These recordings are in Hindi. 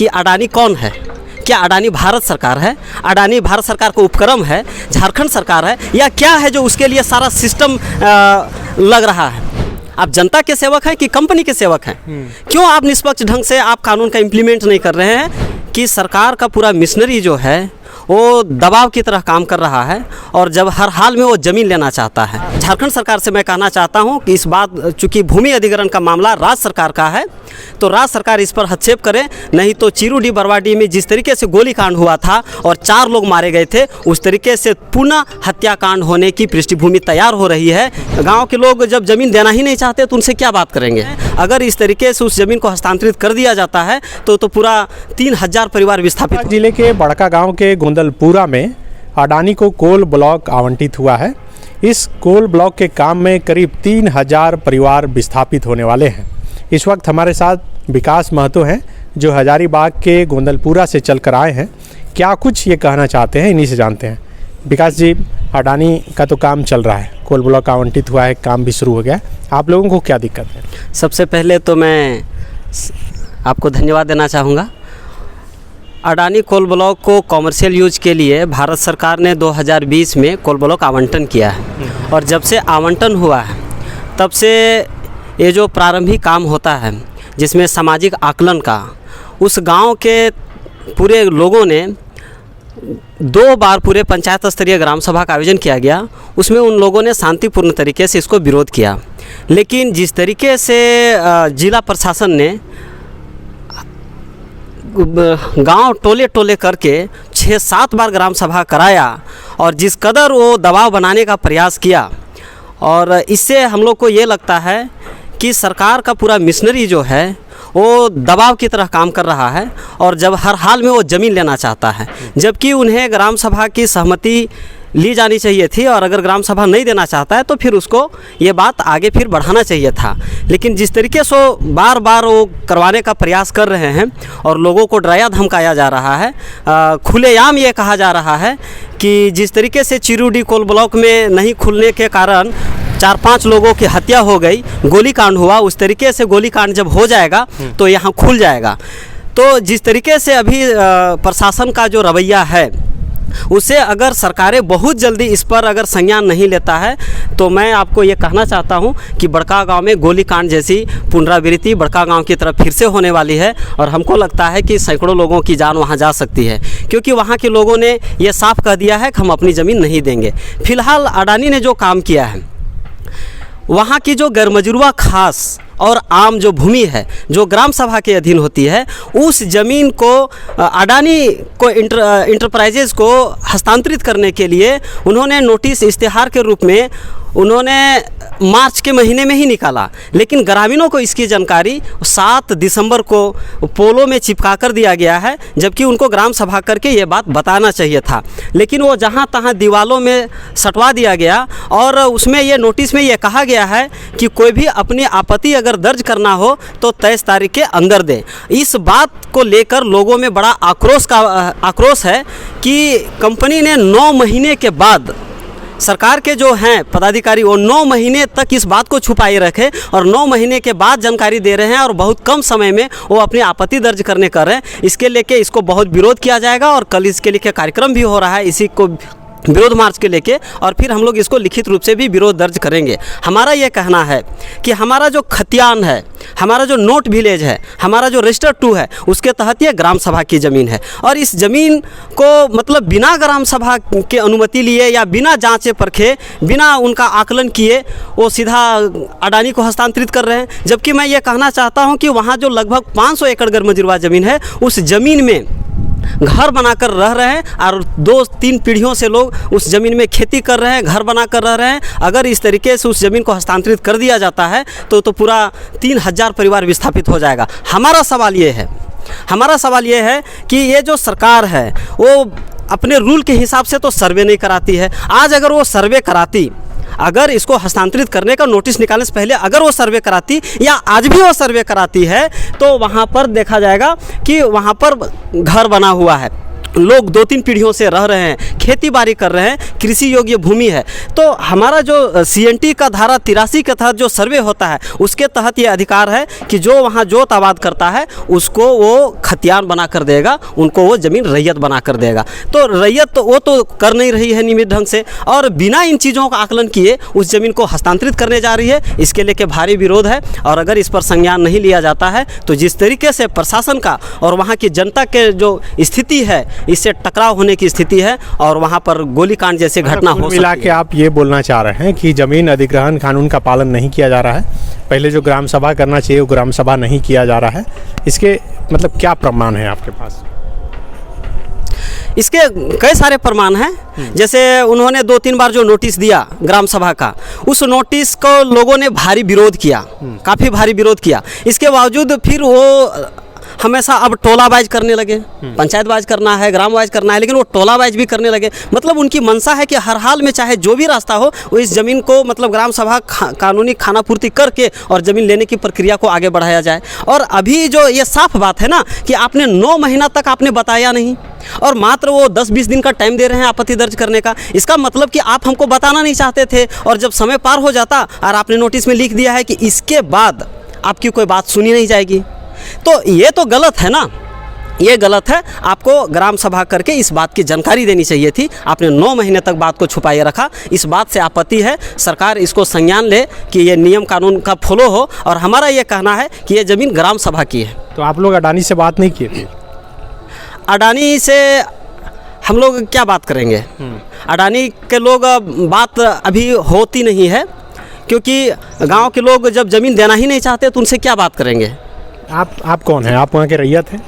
कि अडानी कौन है। क्या अडानी भारत सरकार है? अडानी भारत सरकार का उपक्रम है? झारखंड सरकार है? या क्या है जो उसके लिए सारा सिस्टम लग रहा है? आप जनता के सेवक हैं कि कंपनी के सेवक हैं? क्यों आप निष्पक्ष ढंग से आप कानून का इम्प्लीमेंट नहीं कर रहे हैं कि सरकार का पूरा मिशनरी जो है वो दबाव की तरह काम कर रहा है और जब हर हाल में वो ज़मीन लेना चाहता है। झारखंड सरकार से मैं कहना चाहता हूं कि इस बात, चूँकि भूमि अधिग्रहण का मामला राज्य सरकार का है, तो राज्य सरकार इस पर हस्तक्षेप करे, नहीं तो चिरूडी बरवाडी में जिस तरीके से गोलीकांड हुआ था और 4 लोग मारे गए थे, उस तरीके से पुनः हत्याकांड होने की पृष्ठभूमि तैयार हो रही है। गाँव के लोग जब ज़मीन देना ही नहीं चाहते तो उनसे क्या बात करेंगे? अगर इस तरीके से उस ज़मीन को हस्तांतरित कर दिया जाता है तो पूरा 3000 परिवार विस्थापित। जिले के बड़का गाँव के गोंदलपुरा में अडानी को कोल ब्लॉक आवंटित हुआ है। इस कोल ब्लॉक के काम में करीब 3000 परिवार विस्थापित होने वाले हैं। इस वक्त हमारे साथ विकास महतो हैं जो हजारीबाग के गोंदलपुरा से चलकर आए हैं। क्या कुछ ये कहना चाहते हैं, इन्हीं से जानते हैं। विकास जी, अडानी का तो काम चल रहा है, कोल ब्लॉक आवंटित हुआ है, काम भी शुरू हो गया, आप लोगों को क्या दिक्कत है? सबसे पहले तो मैं आपको धन्यवाद देना चाहूँगा। अडानी कोल ब्लॉक को कॉमर्शियल यूज के लिए भारत सरकार ने 2020 में कोल ब्लॉक आवंटन किया है और जब से आवंटन हुआ है तब से ये जो प्रारंभिक काम होता है जिसमें सामाजिक आकलन का, उस गांव के पूरे लोगों ने 2 बार पूरे पंचायत स्तरीय ग्राम सभा का आयोजन किया गया। उसमें उन लोगों ने शांतिपूर्ण तरीके से इसको विरोध किया, लेकिन जिस तरीके से जिला प्रशासन ने गांव टोले टोले करके 6-7 बार ग्राम सभा कराया और जिस कदर वो दबाव बनाने का प्रयास किया, और इससे हम लोग को ये लगता है कि सरकार का पूरा मिशनरी जो है वो दबाव की तरह काम कर रहा है और जब हर हाल में वो ज़मीन लेना चाहता है, जबकि उन्हें ग्राम सभा की सहमति ली जानी चाहिए थी और अगर ग्राम सभा नहीं देना चाहता है तो फिर उसको ये बात आगे फिर बढ़ाना चाहिए था। लेकिन जिस तरीके से बार बार वो करवाने का प्रयास कर रहे हैं और लोगों को डराया धमकाया जा रहा है, खुलेआम ये कहा जा रहा है कि जिस तरीके से चिरूडी कोल ब्लॉक में नहीं खुलने के कारण 4-5 लोगों की हत्या हो गई, गोलीकांड हुआ, उस तरीके से गोलीकांड जब हो जाएगा तो यहाँ खुल जाएगा। तो जिस तरीके से अभी प्रशासन का जो रवैया है उसे अगर सरकारें बहुत जल्दी इस पर अगर संज्ञान नहीं लेता है तो मैं आपको ये कहना चाहता हूँ कि बड़का गांव में गोलीकांड जैसी पुनरावृत्ति बड़का गांव की तरफ फिर से होने वाली है और हमको लगता है कि सैकड़ों लोगों की जान वहां जा सकती है, क्योंकि वहां के लोगों ने ये साफ कह दिया है कि हम अपनी ज़मीन नहीं देंगे। फिलहाल अडानी ने जो काम किया है, वहाँ की जो गैरमजरूआ खास और आम जो भूमि है जो ग्राम सभा के अधीन होती है, उस ज़मीन को अडानी को इंटरप्राइजेज़ को हस्तांतरित करने के लिए उन्होंने नोटिस इश्तिहार के रूप में उन्होंने मार्च के महीने में ही निकाला, लेकिन ग्रामीणों को इसकी जानकारी 7 दिसंबर को पोलो में चिपका कर दिया गया है, जबकि उनको ग्राम सभा करके ये बात बताना चाहिए था। लेकिन वो जहाँ तहाँ दीवालों में सटवा दिया गया और उसमें ये नोटिस में ये कहा गया है कि कोई भी अपनी आपत्ति अगर दर्ज करना हो तो 23 तारीख के अंदर दें। इस बात को लेकर लोगों में बड़ा आक्रोश है कि कंपनी ने 9 महीने के बाद, सरकार के जो हैं पदाधिकारी वो 9 महीने तक इस बात को छुपाए रखे और 9 महीने के बाद जानकारी दे रहे हैं और बहुत कम समय में वो अपनी आपत्ति दर्ज करने कर रहे हैं। इसके लेके इसको बहुत विरोध किया जाएगा और कल इसके लेके कार्यक्रम भी हो रहा है, इसी को विरोध मार्च के लेके, और फिर हम लोग इसको लिखित रूप से भी विरोध दर्ज करेंगे। हमारा ये कहना है कि हमारा जो खतियान है, हमारा जो नोट विलेज है, हमारा जो रजिस्टर 2 है, उसके तहत ये ग्राम सभा की ज़मीन है और इस ज़मीन को मतलब बिना ग्राम सभा के अनुमति लिए या बिना जांचे परखे, बिना उनका आकलन किए वो सीधा अडानी को हस्तांतरित कर रहे हैं। जबकि मैं ये कहना चाहता हूँ कि वहाँ जो लगभग 500 एकड़ गैरमजरूआ ज़मीन है, उस ज़मीन में घर बनाकर रह रहे हैं और 2-3 पीढ़ियों से लोग उस ज़मीन में खेती कर रहे हैं, घर बनाकर रह रहे हैं। अगर इस तरीके से उस ज़मीन को हस्तांतरित कर दिया जाता है तो पूरा 3000 परिवार विस्थापित हो जाएगा। हमारा सवाल ये है कि ये जो सरकार है वो अपने रूल के हिसाब से तो सर्वे नहीं कराती है। आज अगर वो सर्वे कराती, अगर इसको हस्तांतरित करने का नोटिस निकालने से पहले अगर वो सर्वे कराती या आज भी वो सर्वे कराती है तो वहाँ पर देखा जाएगा कि वहाँ पर घर बना हुआ है लोग 2-3 पीढ़ियों से रह रहे हैं, खेती बाड़ी कर रहे हैं, कृषि योग्य भूमि है। तो हमारा जो CNT का धारा 83 के तहत जो सर्वे होता है उसके तहत ये अधिकार है कि जो वहाँ जोत आबाद करता है उसको वो खतियान बना कर देगा, उनको वो ज़मीन रैयत बना कर देगा। तो रैयत तो वो तो कर नहीं रही है नियमित ढंग से, और बिना इन चीज़ों का आकलन किए उस ज़मीन को हस्तांतरित करने जा रही है। इसके लेके भारी विरोध है, और अगर इस पर संज्ञान नहीं लिया जाता है तो जिस तरीके से प्रशासन का और वहाँ की जनता के जो स्थिति है इससे टकराव होने की स्थिति है, और वहाँ पर गोलीकांड जैसे घटना हो सकती है। मिला के आप ये बोलना चाह रहे हैं कि जमीन अधिग्रहण कानून का पालन नहीं किया जा रहा है, पहले जो ग्राम सभा करना चाहिए वो ग्राम सभा नहीं किया जा रहा है। इसके मतलब क्या प्रमाण है आपके पास? इसके कई सारे प्रमाण हैं। जैसे उन्होंने 2-3 बार जो नोटिस दिया ग्राम सभा का, उस नोटिस को लोगों ने भारी विरोध किया, काफ़ी भारी विरोध किया। इसके बावजूद फिर वो हमेशा अब टोलाबाज करने लगे, पंचायतबाज करना है, ग्रामवाइज करना है, लेकिन वो टोलाबाज भी करने लगे। मतलब उनकी मंशा है कि हर हाल में चाहे जो भी रास्ता हो वो इस ज़मीन को मतलब ग्राम सभा कानूनी खानापूर्ति करके और ज़मीन लेने की प्रक्रिया को आगे बढ़ाया जाए। और अभी जो ये साफ बात है ना कि आपने 9 महीना तक आपने बताया नहीं, और मात्र वो 10-20 दिन का टाइम दे रहे हैं आपत्ति दर्ज करने का। इसका मतलब कि आप हमको बताना नहीं चाहते थे, और जब समय पार हो जाता और आपने नोटिस में लिख दिया है कि इसके बाद आपकी कोई बात सुनी नहीं जाएगी, तो ये तो गलत है ना, ये गलत है। आपको ग्राम सभा करके इस बात की जानकारी देनी चाहिए थी। आपने 9 महीने तक बात को छुपाए रखा। इस बात से आपत्ति है, सरकार इसको संज्ञान ले कि ये नियम कानून का फॉलो हो, और हमारा ये कहना है कि ये ज़मीन ग्राम सभा की है। तो आप लोग अडानी से बात नहीं किए थे? अडानी से हम लोग क्या बात करेंगे? अडानी के लोग बात अभी होती नहीं है, क्योंकि गांव के लोग जब ज़मीन देना ही नहीं चाहते तो उनसे क्या बात करेंगे? आप कौन हैं? आप वहाँ के रैयत हैं?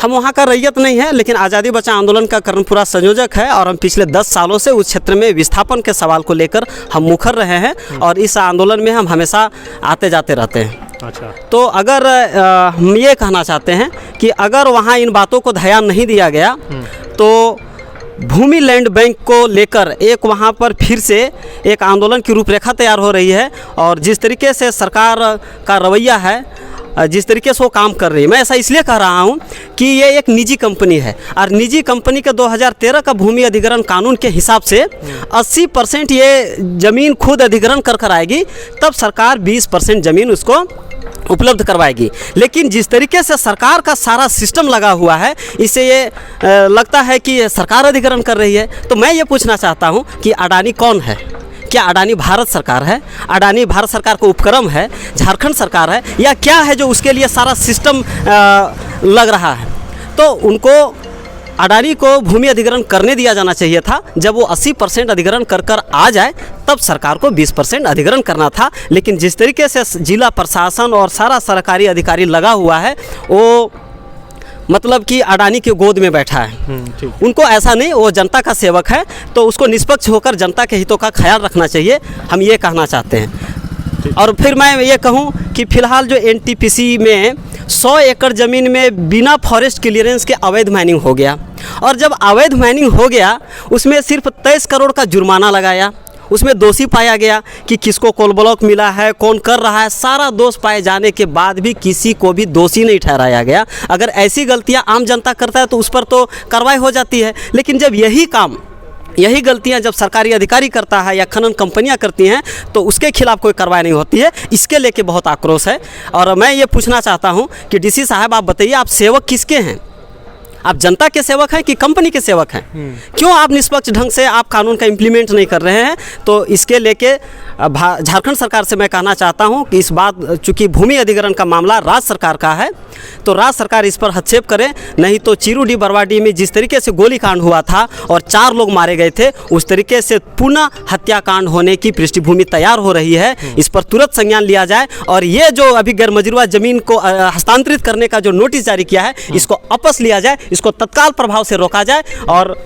हम वहाँ का रैयत नहीं है, लेकिन आज़ादी बचाओ आंदोलन का कर्णपुरा संयोजक है, और हम पिछले 10 सालों से उस क्षेत्र में विस्थापन के सवाल को लेकर हम मुखर रहे हैं, और इस आंदोलन में हम हमेशा आते जाते रहते हैं। अच्छा। तो अगर हम ये कहना चाहते हैं कि अगर वहाँ इन बातों को ध्यान नहीं दिया गया तो भूमि लैंड बैंक को लेकर एक वहाँ पर फिर से एक आंदोलन की रूपरेखा तैयार हो रही है। और जिस तरीके से सरकार का रवैया है, जिस तरीके से वो काम कर रही है, मैं ऐसा इसलिए कह रहा हूँ कि ये एक निजी कंपनी है, और निजी कंपनी के 2013 का भूमि अधिग्रहण कानून के हिसाब से 80% ये ज़मीन खुद अधिग्रहण कर आएगी, तब सरकार 20% ज़मीन उसको उपलब्ध करवाएगी। लेकिन जिस तरीके से सरकार का सारा सिस्टम लगा हुआ है, इससे ये लगता है कि सरकार अधिग्रहण कर रही है। तो मैं ये पूछना चाहता हूँ कि अडानी कौन है? क्या अडानी भारत सरकार है? अडानी भारत सरकार का उपक्रम है? झारखंड सरकार है? या क्या है जो उसके लिए सारा सिस्टम लग रहा है? तो उनको अडानी को भूमि अधिग्रहण करने दिया जाना चाहिए था। जब वो 80% अधिग्रहण कर आ जाए तब सरकार को 20% अधिग्रहण करना था। लेकिन जिस तरीके से जिला प्रशासन और सारा सरकारी अधिकारी लगा हुआ है, वो मतलब कि अडानी के गोद में बैठा है। उनको ऐसा नहीं, वो जनता का सेवक है, तो उसको निष्पक्ष होकर जनता के हितों का ख्याल रखना चाहिए, हम ये कहना चाहते हैं। और फिर मैं ये कहूँ कि फ़िलहाल जो NTPC में 100 एकड़ ज़मीन में बिना फॉरेस्ट क्लियरेंस के अवैध माइनिंग हो गया, और जब अवैध माइनिंग हो गया उसमें सिर्फ 23 करोड़ का जुर्माना लगाया। उसमें दोषी पाया गया कि किसको कोल ब्लॉक मिला है, कौन कर रहा है, सारा दोष पाए जाने के बाद भी किसी को भी दोषी नहीं ठहराया गया। अगर ऐसी गलतियां आम जनता करता है तो उस पर तो कार्रवाई हो जाती है, लेकिन जब यही गलतियां जब सरकारी अधिकारी करता है या खनन कंपनियां करती हैं तो उसके खिलाफ कोई कार्रवाई नहीं होती है। इसके लेके बहुत आक्रोश है। और मैं ये पूछना चाहता हूं कि DC साहब, आप बताइए, आप सेवक किसके हैं? आप जनता के सेवक हैं कि कंपनी के सेवक हैं? क्यों आप निष्पक्ष ढंग से आप कानून का इम्प्लीमेंट नहीं कर रहे हैं? तो इसके लेके झारखंड सरकार से मैं कहना चाहता हूं कि इस बात, चूँकि भूमि अधिग्रहण का मामला राज्य सरकार का है, तो राज्य सरकार इस पर हस्तक्षेप करे, नहीं तो चिरूडी बरवाडी में जिस तरीके से गोलीकांड हुआ था और 4 लोग मारे गए थे, उस तरीके से पुनः हत्याकांड होने की पृष्ठभूमि तैयार हो रही है। इस पर तुरंत संज्ञान लिया जाए, और ये जो अभी गैरमजरूआ ज़मीन को हस्तांतरित करने का जो नोटिस जारी किया है, इसको वापस लिया जाए, इसको तत्काल प्रभाव से रोका जाए। और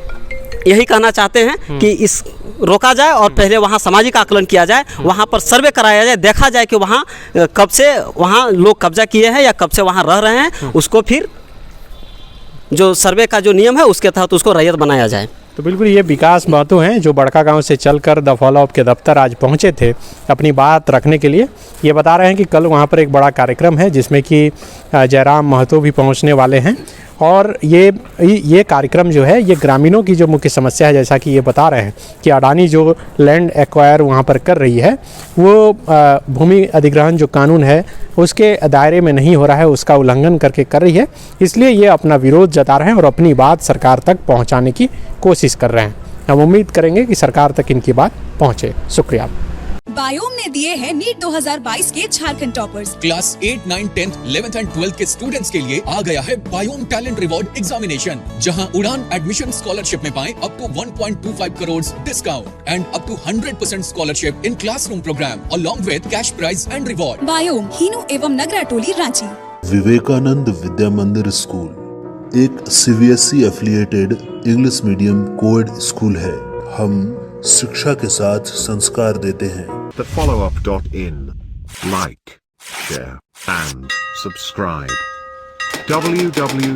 यही कहना चाहते हैं कि इस रोका जाए और पहले वहाँ सामाजिक आकलन किया जाए, वहाँ पर सर्वे कराया जाए, देखा जाए कि वहाँ कब से वहाँ लोग कब्जा किए हैं या कब से वहाँ रह रहे हैं, उसको फिर जो सर्वे का जो नियम है उसके तहत उसको रैयत बनाया जाए। तो बिल्कुल ये विकास महतो हैं जो बड़कागांव से चलकर द फॉलोअप के दफ्तर आज पहुंचे थे अपनी बात रखने के लिए। ये बता रहे हैं कि कल वहां पर एक बड़ा कार्यक्रम है जिसमें कि जयराम महतो भी पहुंचने वाले हैं, और ये कार्यक्रम जो है ये ग्रामीणों की जो मुख्य समस्या है, जैसा कि ये बता रहे हैं कि अडानी जो लैंड एक्वायर वहाँ पर कर रही है वो भूमि अधिग्रहण जो कानून है उसके दायरे में नहीं हो रहा है, उसका उल्लंघन करके कर रही है। इसलिए ये अपना विरोध जता रहे हैं और अपनी बात सरकार तक पहुँचाने की कोशिश कर रहे हैं। हम उम्मीद करेंगे कि सरकार तक इनकी बात पहुँचे। शुक्रिया। बायोम ने दिए हैं नीट 2022 के Jharkhand toppers. Class 8, 9, 10, 11th and 12th के स्टूडेंट्स के लिए आ गया है बायोम टैलेंट रिवॉर्ड एग्जामिनेशन, जहां उड़ान एडमिशन स्कॉलरशिप में पाएं up to 1.25 crore discount and up to 100% scholarship in classroom programme along with cash prize and reward. बायोम हीनू एवं नगरा टोली रांची। विवेकानंद विद्या मंदिर स्कूल एक CBSE affiliated English medium coed school है। हम शिक्षा के साथ संस्कार देते हैं। thefollowup.in. Like, share, and subscribe. www